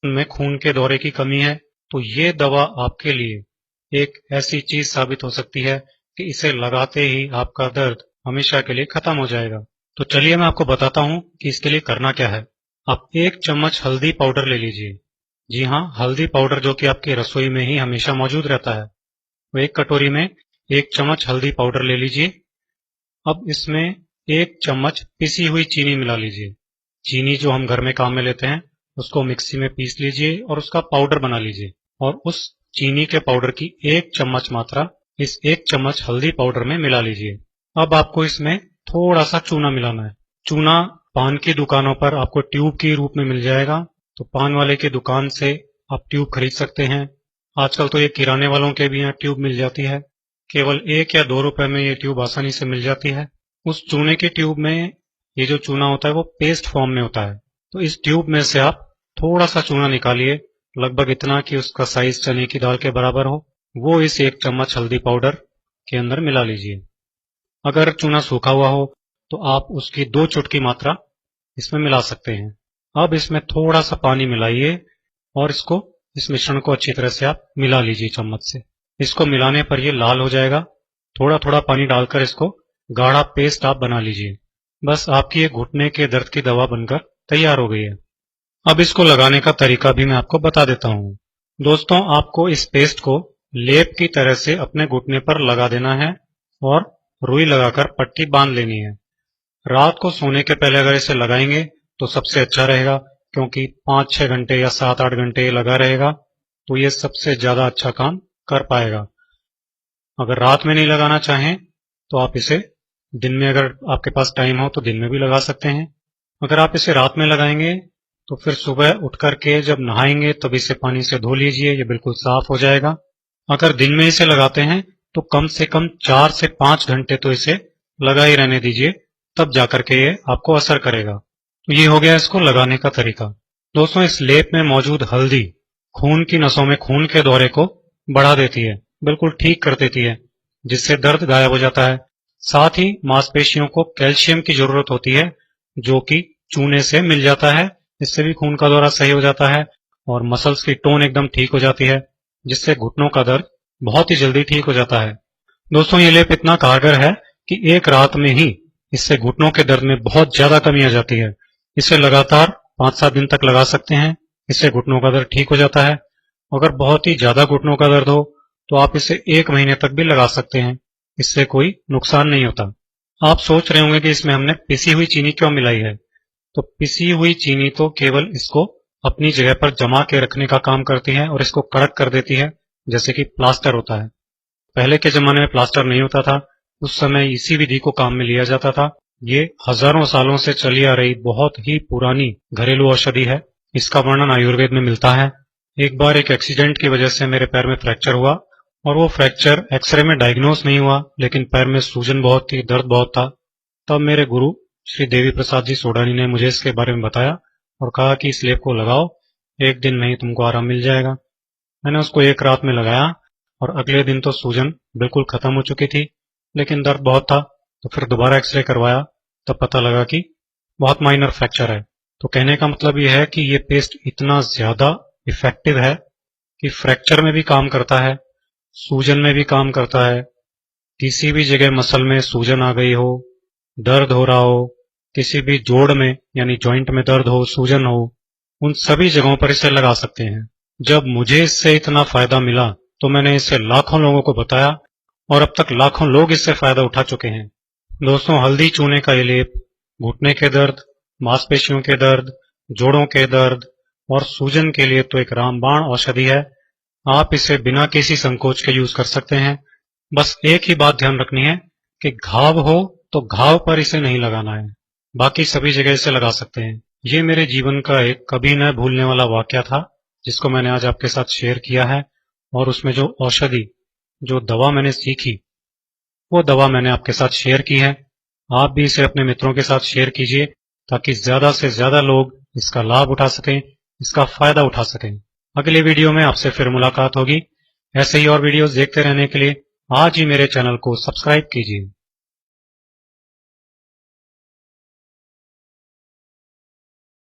में खून के दौरे की कमी है तो ये दवा आपके लिए एक ऐसी चीज साबित हो सकती है कि इसे लगाते ही आपका दर्द हमेशा के लिए खत्म हो जाएगा। तो चलिए मैं आपको बताता हूँ कि इसके लिए करना क्या है। आप 1 चम्मच हल्दी पाउडर ले लीजिए। जी हाँ, हल्दी पाउडर जो कि आपकी रसोई में ही हमेशा मौजूद रहता है। तो 1 कटोरी में 1 चम्मच हल्दी पाउडर ले लीजिए। अब इसमें 1 चम्मच पिसी हुई चीनी मिला लीजिए। चीनी जो हम घर में काम में लेते हैं उसको मिक्सी में पीस लीजिए और उसका पाउडर बना लीजिए और उस चीनी के पाउडर की 1 चम्मच मात्रा इस 1 चम्मच हल्दी पाउडर में मिला लीजिए। अब आपको इसमें थोड़ा सा चूना मिलाना है। चूना पान की दुकानों पर आपको ट्यूब के रूप में मिल जाएगा, तो पान वाले की दुकान से आप ट्यूब खरीद सकते हैं। आजकल तो ये किराने वालों के भी यहाँ ट्यूब मिल जाती है। केवल 1 या 2 रुपए में ये ट्यूब आसानी से मिल जाती है। उस चूने के ट्यूब में ये जो चूना होता है वो पेस्ट फॉर्म में होता है। तो इस ट्यूब में से आप थोड़ा सा चूना निकालिए, लगभग इतना कि उसका साइज चने की दाल के बराबर हो। वो इस 1 चम्मच हल्दी पाउडर के अंदर मिला लीजिए। अगर चूना सूखा हुआ हो तो आप उसकी 2 चुटकी मात्रा इसमें मिला सकते हैं। अब इसमें थोड़ा सा पानी मिलाइए और इस मिश्रण को अच्छी तरह से आप मिला लीजिए चम्मच से। इसको मिलाने पर ये लाल हो जाएगा। थोड़ा थोड़ा पानी डालकर इसको गाढ़ा पेस्ट आप बना लीजिए। बस आपकी ये घुटने के दर्द की दवा बनकर तैयार हो गई है। अब इसको लगाने का तरीका भी मैं आपको बता देता हूँ। दोस्तों, आपको इस पेस्ट को लेप की तरह से अपने घुटने पर लगा देना है और रुई लगाकर पट्टी बांध लेनी है। रात को सोने के पहले अगर इसे लगाएंगे तो सबसे अच्छा रहेगा, क्योंकि 5-6 घंटे या 7-8 घंटे लगा रहेगा तो ये सबसे ज्यादा अच्छा काम कर पाएगा। अगर रात में नहीं लगाना चाहें तो आप इसे दिन में, अगर आपके पास टाइम हो तो दिन में भी लगा सकते हैं। अगर आप इसे रात में लगाएंगे तो फिर सुबह उठ करके जब नहाएंगे तब इसे पानी से धो लीजिए, ये बिल्कुल साफ हो जाएगा। अगर दिन में इसे लगाते हैं तो कम से कम 4 से 5 घंटे तो इसे लगा ही रहने दीजिए, तब जाकर के ये आपको असर करेगा। तो ये हो गया इसको लगाने का तरीका। दोस्तों, इस लेप में मौजूद हल्दी खून की नसों में खून के दौरे को बढ़ा देती है, बिल्कुल ठीक कर देती है, जिससे दर्द गायब हो जाता है। साथ ही मांसपेशियों को कैल्शियम की जरूरत होती है, जो कि चूने से मिल जाता है। इससे भी खून का दौरा सही हो जाता है और मसल्स की टोन एकदम ठीक हो जाती है, जिससे घुटनों का दर्द बहुत ही जल्दी ठीक हो जाता है। दोस्तों, ये लेप इतना कारगर है कि एक रात में ही इससे घुटनों के दर्द में बहुत ज्यादा कमी आ जाती है। इसे लगातार 5-7 दिन तक लगा सकते हैं, इससे घुटनों का दर्द ठीक हो जाता है। अगर बहुत ही ज्यादा घुटनों का दर्द हो तो आप इसे 1 महीने तक भी लगा सकते हैं, इससे कोई नुकसान नहीं होता। आप सोच रहे होंगे कि इसमें हमने पिसी हुई चीनी क्यों मिलाई है। तो पिसी हुई चीनी तो केवल इसको अपनी जगह पर जमा के रखने का काम करती है और इसको कड़क कर देती है, जैसे कि प्लास्टर होता है। पहले के जमाने में प्लास्टर नहीं होता था, उस समय इसी विधि को काम में लिया जाता था। ये हजारों सालों से चली आ रही बहुत ही पुरानी घरेलू औषधि है। इसका वर्णन आयुर्वेद में मिलता है। एक बार एक एक्सीडेंट की वजह से मेरे पैर में फ्रैक्चर हुआ और वो फ्रैक्चर एक्सरे में डायग्नोस नहीं हुआ, लेकिन पैर में सूजन बहुत थी, दर्द बहुत था। तब मेरे गुरु श्री देवी प्रसाद जी सोडानी ने मुझे इसके बारे में बताया और कहा कि इस लेप को लगाओ, 1 दिन नहीं तुमको आराम मिल जाएगा। मैंने उसको 1 रात में लगाया और अगले दिन तो सूजन बिल्कुल खत्म हो चुकी थी, लेकिन दर्द बहुत था। तो फिर दोबारा एक्सरे करवाया, तब पता लगा कि बहुत माइनर फ्रैक्चर है। तो कहने का मतलब यह है कि ये पेस्ट इतना ज्यादा इफेक्टिव है कि फ्रैक्चर में भी काम करता है, सूजन में भी काम करता है। किसी भी जगह मसल में सूजन आ गई हो, दर्द हो रहा हो, किसी भी जोड़ में यानी जॉइंट में दर्द हो, सूजन हो, उन सभी जगहों पर इसे लगा सकते हैं। जब मुझे इससे इतना फायदा मिला तो मैंने इसे लाखों लोगों को बताया और अब तक लाखों लोग इससे फायदा उठा चुके हैं। दोस्तों, हल्दी चूने का ये लेप घुटने के दर्द, मांसपेशियों के दर्द, जोड़ों के दर्द और सूजन के लिए तो एक रामबाण औषधि है। आप इसे बिना किसी संकोच के यूज कर सकते हैं। बस एक ही बात ध्यान रखनी है कि घाव हो तो घाव पर इसे नहीं लगाना है, बाकी सभी जगह इसे लगा सकते हैं। ये मेरे जीवन का एक कभी न भूलने वाला वाकया था, जिसको मैंने आज आपके साथ शेयर किया है। और उसमें जो औषधि, जो दवा मैंने सीखी, वो दवा मैंने आपके साथ शेयर की है। आप भी इसे अपने मित्रों के साथ शेयर कीजिए, ताकि ज्यादा से ज्यादा लोग इसका लाभ उठा सकें, इसका फायदा उठा सकें। अगले वीडियो में आपसे फिर मुलाकात होगी। ऐसे ही और वीडियोस देखते रहने के लिए आज ही मेरे चैनल को सब्सक्राइब कीजिए।